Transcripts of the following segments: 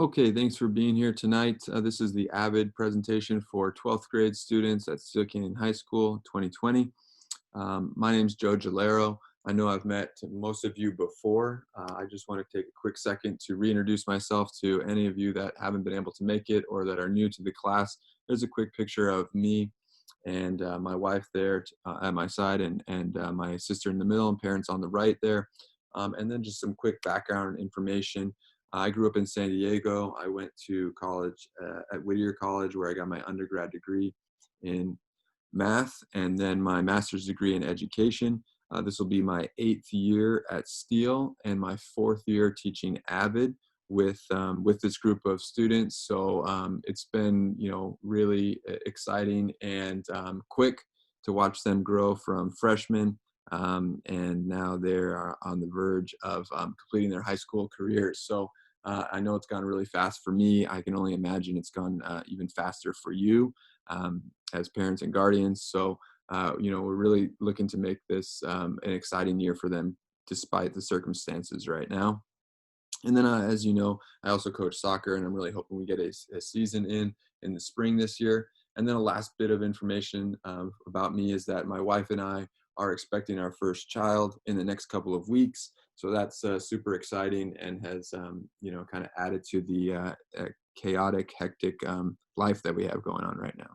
Okay, thanks for being here tonight. This is the AVID presentation for 12th grade students at Steel Canyon High School 2020. My name is Joe Gelaro. I know I've met most of you before. I just want to take a quick second to reintroduce myself to any of you that haven't been able to make it or that are new to the class. There's a quick picture of me and my wife there at my side and my sister in the middle and parents on the right there. And then just some quick background information. I grew up in San Diego. I went to college at Whittier College where I got my undergrad degree in math and then my master's degree in education. This will be my 8th year at Steele and my 4th year teaching AVID with this group of students. So it's been really exciting and quick to watch them grow from freshmen and now they're on the verge of completing their high school careers. So I know it's gone really fast for me. I can only imagine it's gone even faster for you as parents and guardians. So, we're really looking to make this an exciting year for them despite the circumstances right now. And then, as you know, I also coach soccer, and I'm really hoping we get a season in the spring this year. And then a last bit of information about me is that my wife and I are expecting our first child in the next couple of weeks. So that's super exciting and has, kind of added to the chaotic, hectic life that we have going on right now.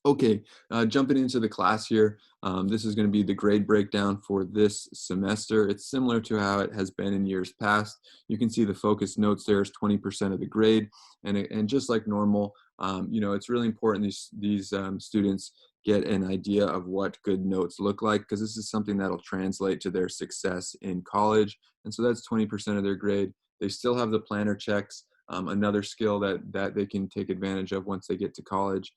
Okay, jumping into the class here, this is going to be the grade breakdown for this semester. It's similar to how it has been in years past. You can see the focus notes there is 20% of the grade, and just like normal, it's really important these students get an idea of what good notes look like because this is something that'll translate to their success in college. And so that's 20% of their grade. They still have the planner checks, another skill that they can take advantage of once they get to college.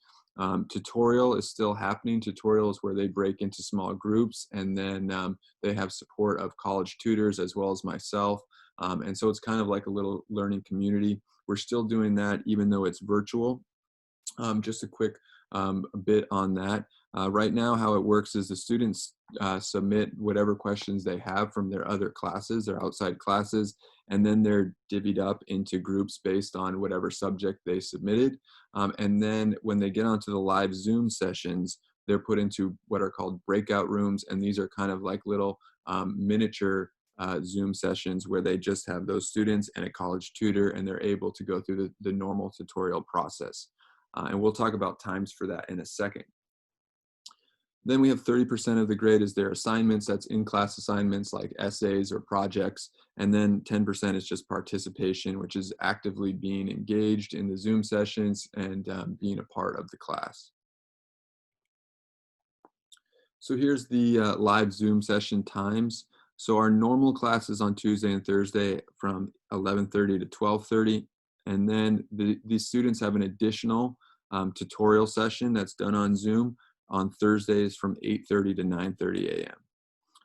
Tutorial is still happening. Tutorial is where they break into small groups and then they have support of college tutors as well as myself. And so it's kind of like a little learning community. We're still doing that even though it's virtual. Just a quick bit on that. Right now, how it works is the students submit whatever questions they have from their other classes, their outside classes, and then they're divvied up into groups based on whatever subject they submitted. And then when they get onto the live Zoom sessions, they're put into what are called breakout rooms, and these are kind of like little miniature Zoom sessions where they just have those students and a college tutor, and they're able to go through the normal tutorial process. And we'll talk about times for that in a second. Then we have 30% of the grade is their assignments. That's in-class assignments like essays or projects. And then 10% is just participation, which is actively being engaged in the Zoom sessions and being a part of the class. So here's the live Zoom session times. So our normal class is on Tuesday and Thursday from 11:30 to 12:30. And then these students have an additional tutorial session that's done on Zoom on Thursdays from 8:30 to 9:30 a.m.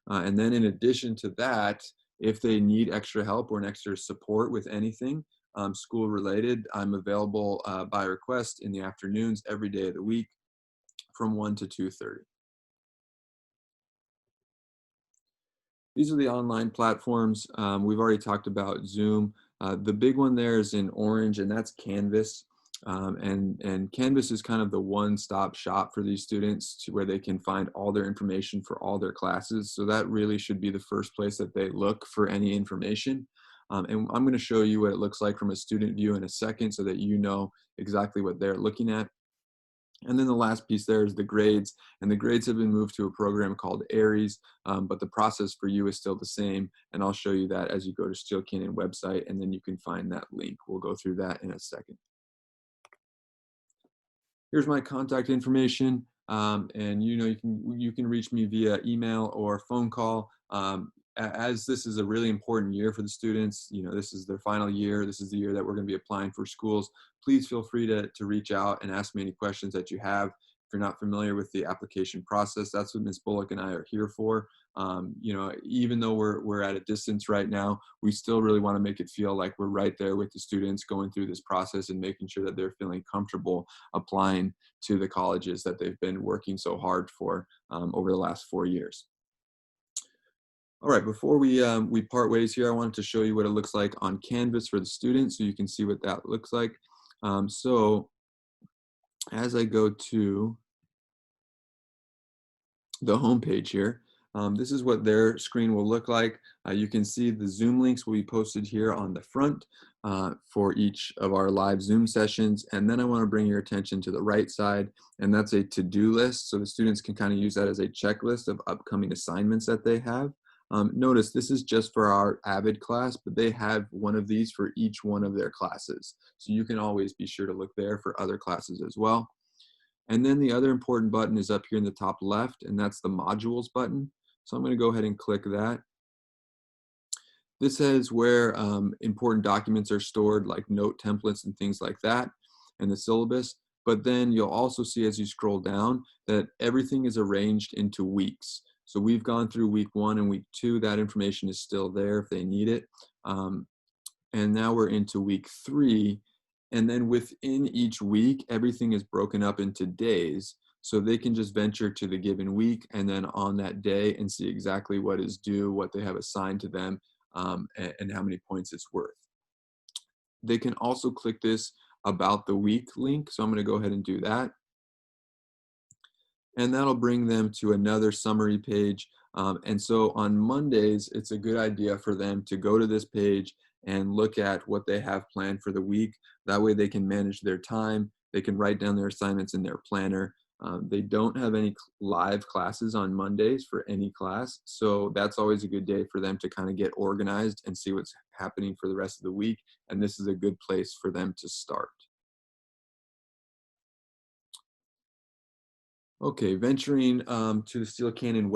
And then in addition to that, if they need extra help or an extra support with anything school related, I'm available by request in the afternoons every day of the week from 1 to 2:30. These are the online platforms. We've already talked about Zoom. The big one there is in orange, and that's Canvas. And Canvas is kind of the one-stop shop for these students where they can find all their information for all their classes. So that really should be the first place that they look for any information. And I'm going to show you what it looks like from a student view in a second so that you know exactly what they're looking at. And then the last piece there is the grades, and the grades have been moved to a program called Aries, but the process for you is still the same, and I'll show you that as you go to Steel Canyon website, and then you can find that link. We'll go through that in a second. Here's my contact information, and you can reach me via email or phone call. As this is a really important year for the students, this is their final year. This is the year that we're going to be applying for schools. Please feel free to reach out and ask me any questions that you have. If you're not familiar with the application process, that's what Ms. Bullock and I are here for. Even though we're at a distance right now, we still really want to make it feel like we're right there with the students going through this process and making sure that they're feeling comfortable applying to the colleges that they've been working so hard for over the last 4 years. All right, before we part ways here, I wanted to show you what it looks like on Canvas for the student so you can see what that looks like. So as I go to the home page here, this is what their screen will look like. You can see the Zoom links will be posted here on the front for each of our live Zoom sessions. And then I want to bring your attention to the right side, and that's a to-do list. So the students can kind of use that as a checklist of upcoming assignments that they have. Notice this is just for our AVID class, but they have one of these for each one of their classes. So you can always be sure to look there for other classes as well. And then the other important button is up here in the top left, and that's the modules button. So I'm going to go ahead and click that. This is where important documents are stored, like note templates and things like that, and the syllabus. But then you'll also see as you scroll down that everything is arranged into weeks. So we've gone through week 1 and week 2. That information is still there if they need it. And now we're into week 3. And then within each week, everything is broken up into days. So they can just venture to the given week and then on that day and see exactly what is due, what they have assigned to them, and how many points it's worth. They can also click this about the week link. So I'm going to go ahead and do that. And that'll bring them to another summary page. And so on Mondays, it's a good idea for them to go to this page and look at what they have planned for the week. That way they can manage their time. They can write down their assignments in their planner. They don't have any live classes on Mondays for any class. So that's always a good day for them to kind of get organized and see what's happening for the rest of the week. And this is a good place for them to start. Okay, venturing to the Steel Canyon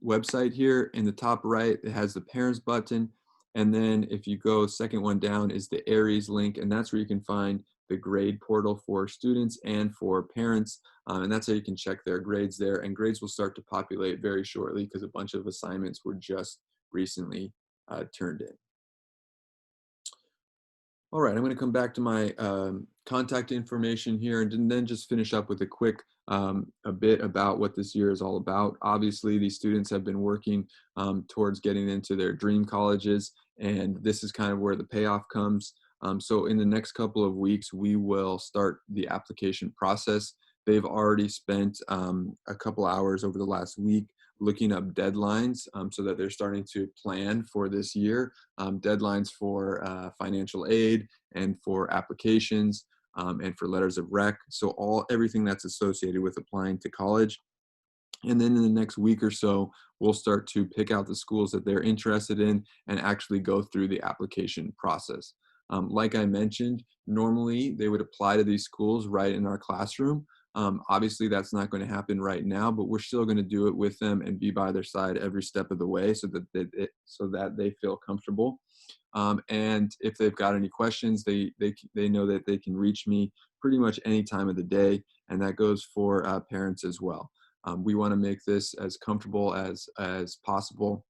website here in the top right, it has the parents button. And then if you go second one down is the Aries link, and that's where you can find the grade portal for students and for parents. And that's how you can check their grades there. And grades will start to populate very shortly because a bunch of assignments were just recently turned in. All right, I'm going to come back to my contact information here and then just finish up with a quick a bit about what this year is all about. Obviously, these students have been working towards getting into their dream colleges, and this is kind of where the payoff comes. So in the next couple of weeks, we will start the application process. They've already spent a couple hours over the last week looking up deadlines so that they're starting to plan for this year, deadlines for financial aid and for applications and for letters of rec. So everything that's associated with applying to college. And then in the next week or so, we'll start to pick out the schools that they're interested in and actually go through the application process. Like I mentioned, normally they would apply to these schools right in our classroom. Obviously, that's not going to happen right now, but we're still going to do it with them and be by their side every step of the way so that they feel comfortable. And if they've got any questions, they know that they can reach me pretty much any time of the day, and that goes for parents as well. We want to make this as comfortable as possible.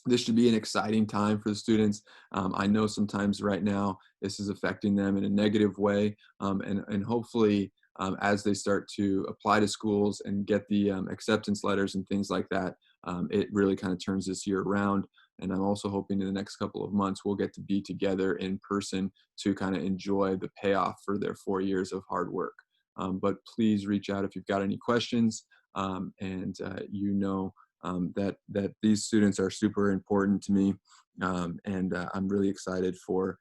This should be an exciting time for the students. I know sometimes right now this is affecting them in a negative way, and hopefully as they start to apply to schools and get the acceptance letters and things like that, it really kind of turns this year around. And I'm also hoping in the next couple of months we'll get to be together in person to kind of enjoy the payoff for their 4 years of hard work. But please reach out if you've got any questions, and that these students are super important to me, and I'm really excited for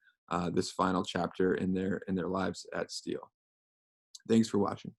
this final chapter in their lives at Steele. Thanks for watching.